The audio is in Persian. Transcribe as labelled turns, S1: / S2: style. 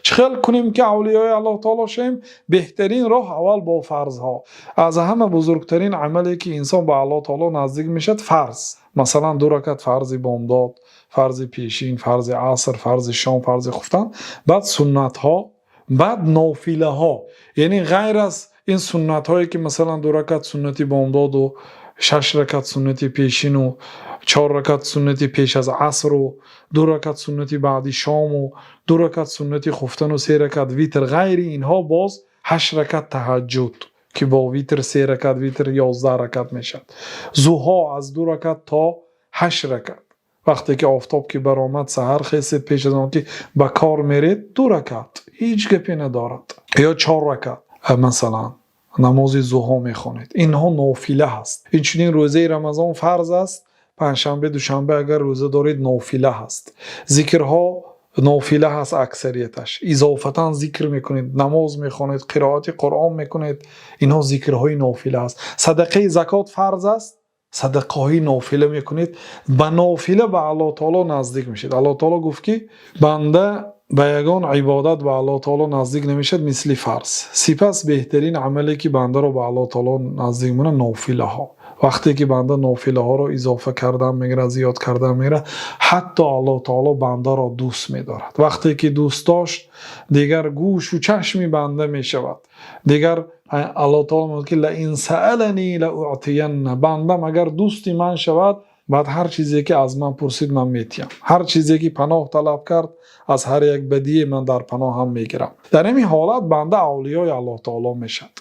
S1: چخل کنیم که اولیای الله تعالی شیم؟ بهترین راه اول با فرض ها. از همه بزرگترین عملی که انسان با الله تعالی نزدیک میشد فرض. مثلا 2 رکعت فرض بامداد، فرض پیشین، فرض عصر، فرض شام، فرض خفتن، بعد سنت ها، بعد نافله ها. یعنی غیر از این سنت هایی که مثلا 2 رکعت سنتی بامداد و 6 رکعت سنتی پیشین و 4 رکعت سنتی پیش از عصر و 2 رکعت سنتی بعدی شام و 2 رکعت سنتی خفتن و 3 رکعت ویتر، غیر اینها باز 8 رکعت تهجد که با ویتر 3 رکعت ویتر 11 رکعت میشد. ضحی از 2 رکعت تا 8 رکعت. وقتی که آفتاب که برآمد سحر خیست پیش از آن که به کار میرید 2 رکعت هیچ گپی ندارد، یا 4 رکعت مثلا نماز ضحی میخونید. اینها نافله هست. این چنین روزه رمضان فرض است، پنجشنبه دوشنبه اگر روزه دارید نافله هست. ذکرها نافله هست اکثریتش، اضافتا ذکر میکنید، نماز میخونید، قرائت قرآن میکنید، اینها ذکرهای نافله هست. صدقه زکات فرض است، صدقه های نافله میکنید، به نافله به الله تعالی نزدیک میشید. الله تعالی گفت که بنده به یگان عبادت به الله تعالی نزدیک نمیشد مثل فرض. سپس بهترین عملی که بنده رو به الله تعالی نزدیک میکنه نافله ها. وقتی که بنده نافله ها رو اضافه کردن میگیره، زیاد کردن میگیره، حتی الله تعالی بنده را دوست میدارد. وقتی که دوست داشت دیگر گوش و چشمی بنده میشود. دیگر الله تعالی میگه که لئن سألنی لأعطین، بنده اگر دوستی من شود بعد هر چیزی که از من پرسید من میتیم. هر چیزی که پناه طلب کرد از هر یک بدیه من در پناه هم میگیرم. در این حالت بنده اولیای الله تعالی میشد.